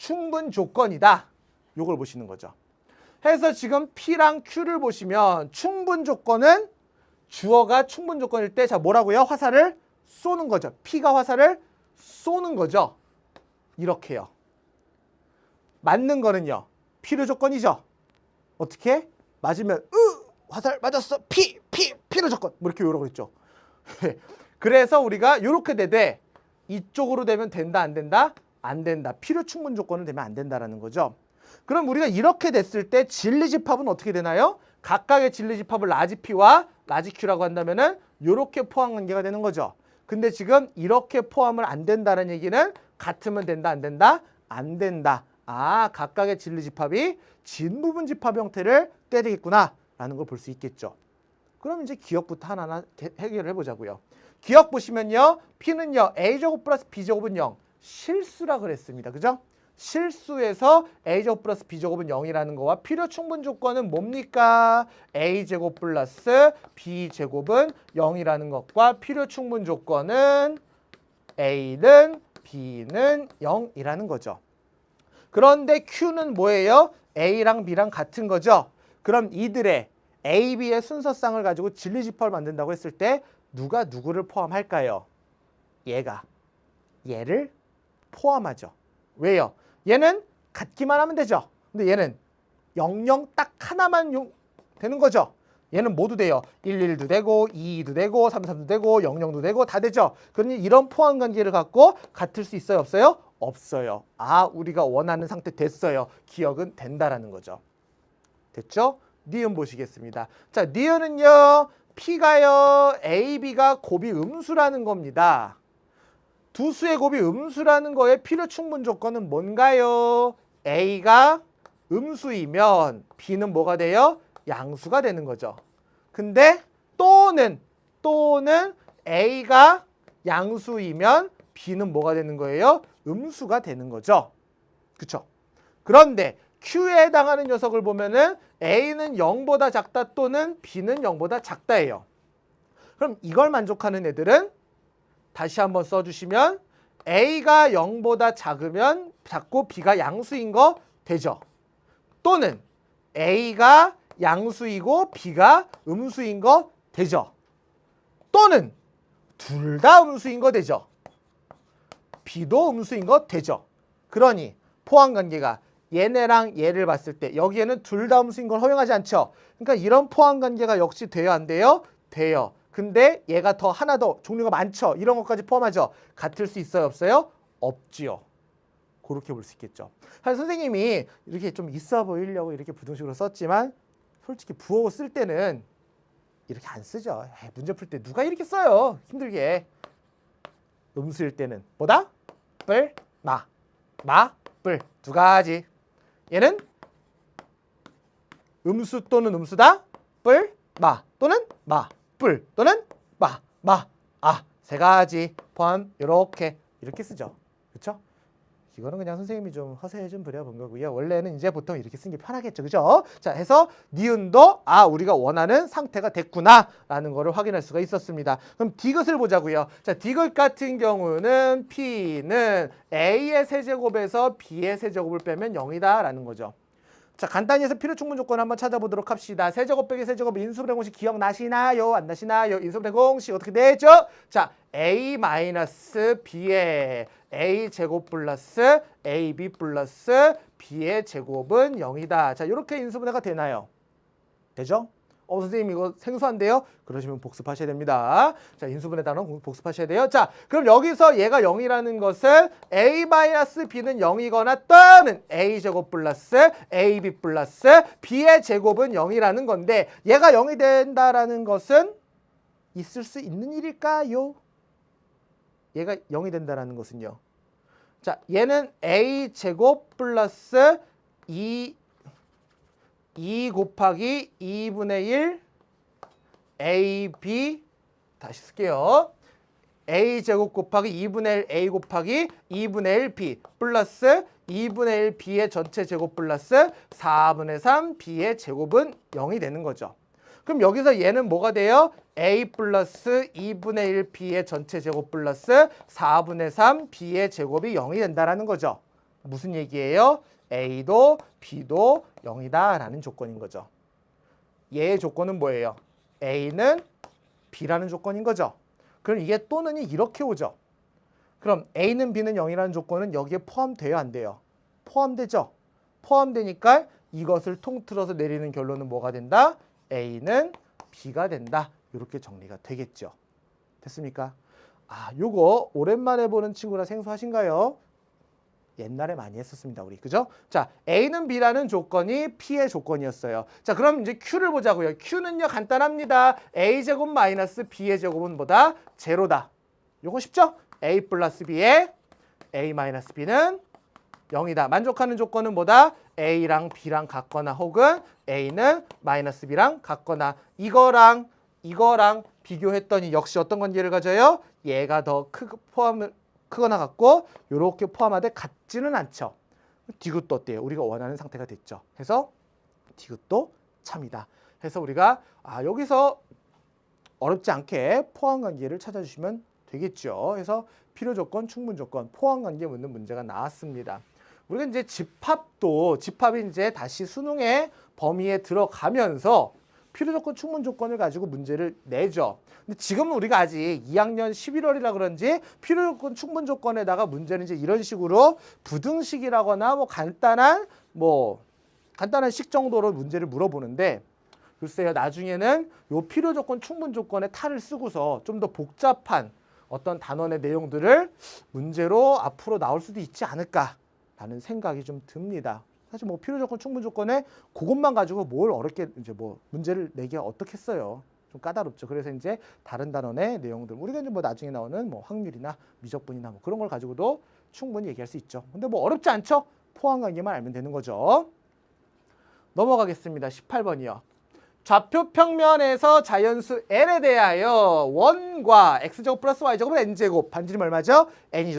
충분 조건이다. 요걸 보시는 거죠. 해서 지금 P랑 Q를 보시면 충분 조건은 주어가 충분 조건일 때 자 뭐라고요? 화살을 쏘는 거죠. P가 화살을 쏘는 거죠. 이렇게요. 맞는 거는요. 필요 조건이죠. 어떻게? 맞으면 화살 맞았어. 필요 조건. 뭐 이렇게 요라고 그랬죠. 그래서 우리가 요렇게 되되 이쪽으로 되면 된다 안 된다? 안 된다. 필요 충분 조건은 되면 안 된다라는 거죠. 그럼 우리가 이렇게 됐을 때 진리집합은 어떻게 되나요? 각각의 진리집합을 라지 P와 라지 Q라고 한다면은 요렇게 포함 관계가 되는 거죠. 근데 지금 이렇게 포함을 안 된다는 얘기는 같으면 된다 안 된다? 안 된다. 아, 각각의 진리집합이 진부분 집합 형태를 떼되겠구나 라는 걸 볼 수 있겠죠. 그럼 이제 기억부터 하나하나 해결을 해보자고요. 기억 보시면요. P는요. A제곱 플러스 B제곱은 0. 실수라 그랬습니다. 그죠? 실수에서 A제곱 플러스 B제곱은 0이라는 거와 필요 충분 조건은 뭡니까? A제곱 플러스 B제곱은 0이라는 것과 필요 충분 조건은 A는 B는 0이라는 거죠. 그런데 Q는 뭐예요? A랑 B랑 같은 거죠. 그럼 이들의 A, B의 순서쌍을 가지고 진리집합을 만든다고 했을 때 누가 누구를 포함할까요? 얘가 얘를 포함하죠. 왜요? 얘는 같기만 하면 되죠. 근데 얘는 00 딱 하나만 되는 거죠. 얘는 모두 돼요. 11도 되고 22도 되고 33도 되고 00도 되고 다 되죠. 그러니 이런 포함 관계를 갖고 같을 수 있어요? 없어요? 없어요. 아, 우리가 원하는 상태 됐어요. 기억은 된다라는 거죠. 됐죠? 니은 보시겠습니다. 자, 니은은요. P가요. A, B가 곱이 음수라는 겁니다. 두 수의 곱이 음수라는 거에 필요 충분 조건은 뭔가요? A가 음수이면 B는 뭐가 돼요? 양수가 되는 거죠. 근데 또는 A가 양수이면 B는 뭐가 되는 거예요? 음수가 되는 거죠. 그쵸? 그런데 Q에 해당하는 녀석을 보면은 A는 0보다 작다 또는 B는 0보다 작다예요. 그럼 이걸 만족하는 애들은 다시 한번 써주시면 A가 0보다 작고 B가 양수인 거 되죠. 또는 A가 양수이고 B가 음수인 거 되죠. 또는 둘 다 음수인 거 되죠. B도 음수인 거 되죠. 그러니 포함관계가 얘네랑 얘를 봤을 때 여기에는 둘 다 음수인 걸 허용하지 않죠. 그러니까 이런 포함관계가 역시 돼요 안 돼요? 돼요. 근데 얘가 더 하나 더 종류가 많죠. 이런 것까지 포함하죠. 같을 수 있어요 없어요? 없지요. 그렇게 볼 수 있겠죠. 사실 선생님이 이렇게 좀 있어 보이려고 이렇게 부등식으로 썼지만 솔직히 부호 쓸 때는 이렇게 안 쓰죠. 문제 풀 때 누가 이렇게 써요. 힘들게. 음수일 때는 뭐다? 뿔, 마, 뿔. 두 가지. 얘는 음수 또는 음수다. 뿔, 마 또는 마, 뿔 또는 마. 세 가지 포함 이렇게 쓰죠. 그렇죠? 이거는 그냥 선생님이 좀 허세 좀 부려본 거고요. 원래는 이제 보통 이렇게 쓰는 게 편하겠죠. 그죠? 자, 해서 니은도 우리가 원하는 상태가 됐구나라는 거를 확인할 수가 있었습니다. 그럼 디귿을 보자고요. 자, 디귿 같은 경우는 P는 A의 세제곱에서 B의 세제곱을 빼면 0이다라는 거죠. 자, 간단히 해서 필요 충분 조건 한번 찾아보도록 합시다. 세제곱 빼기 세제곱 인수분해 공식 기억나시나요? 안 나시나요? 인수분해 공식 어떻게 되죠? 자, A-B의 A제곱 플러스 AB 플러스 B의 제곱은 0이다. 자, 이렇게 인수분해가 되나요? 되죠? 선생님 이거 생소한데요? 그러시면 복습하셔야 됩니다. 자, 인수분해 단원 복습하셔야 돼요. 자, 그럼 여기서 얘가 0이라는 것은 A-B는 0이거나 또는 A제곱 플러스 AB 플러스 B의 제곱은 0이라는 건데 얘가 0이 된다라는 것은 있을 수 있는 일일까요? 얘가 0이 된다라는 것은요. 자, 얘는 A제곱 플러스 2 곱하기 2분의 1 AB 다시 쓸게요. A제곱 곱하기 2분의 1 A 곱하기 2분의 1 B 플러스 2분의 1 B의 전체 제곱 플러스 4분의 3 B의 제곱은 0이 되는 거죠. 그럼 여기서 얘는 뭐가 돼요? A 플러스 2분의 1 B의 전체 제곱 플러스 4분의 3 B의 제곱이 0이 된다는 거죠. 무슨 얘기예요? A도 B도 0이다 라는 조건인 거죠. 얘의 조건은 뭐예요? A는 B라는 조건인 거죠. 그럼 이게 또는이 이렇게 오죠. 그럼 A는 B는 0이라는 조건은 여기에 포함돼요? 안 돼요? 포함되죠. 포함되니까 이것을 통틀어서 내리는 결론은 뭐가 된다? A는 B가 된다. 이렇게 정리가 되겠죠. 됐습니까? 요거 오랜만에 보는 친구라 생소하신가요? 옛날에 많이 했었습니다, 우리. 그죠? 자, A는 B라는 조건이 P의 조건이었어요. 자, 그럼 이제 Q를 보자고요. Q는요, 간단합니다. A제곱 마이너스 B의 제곱은 뭐다? 제로다. 요거 쉽죠? A 플러스 B에 A 마이너스 B는 0이다. 만족하는 조건은 뭐다? A랑 B랑 같거나 혹은 A는 마이너스 B랑 같거나 이거랑 비교했더니 역시 어떤 관계를 가져요? 얘가 더 크거나 같고 이렇게 포함하되 같지는 않죠. 디귿도 어때요? 우리가 원하는 상태가 됐죠. 해서 디귿도 참이다. 해서 우리가 여기서 어렵지 않게 포함관계를 찾아주시면 되겠죠. 그래서 필요 조건, 충분 조건, 포함관계 묻는 문제가 나왔습니다. 우리가 이제 집합이 이제 다시 수능의 범위에 들어가면서 필요 조건, 충분 조건을 가지고 문제를 내죠. 근데 지금은 우리가 아직 2학년 11월이라 그런지 필요 조건, 충분 조건에다가 문제는 이제 이런 식으로 부등식이라거나 간단한 식 정도로 문제를 물어보는데 글쎄요, 나중에는 요 필요 조건, 충분 조건의 탈을 쓰고서 좀 더 복잡한 어떤 단원의 내용들을 문제로 앞으로 나올 수도 있지 않을까라는 생각이 좀 듭니다. 사실 필요 조건, 충분 조건에 그것만 가지고 뭘 어렵게 이제 문제를 내기가 어떻겠어요. 좀 까다롭죠. 그래서 이제 다른 단원의 내용들 우리가 이제 나중에 나오는 확률이나 미적분이나 그런 걸 가지고도 충분히 얘기할 수 있죠. 근데 어렵지 않죠? 포함 관계만 알면 되는 거죠. 넘어가겠습니다. 18번이요. 좌표 평면에서 자연수 n에 대하여 원과 x제곱 플러스 y제곱은 n제곱 반지름 얼마죠? n이죠.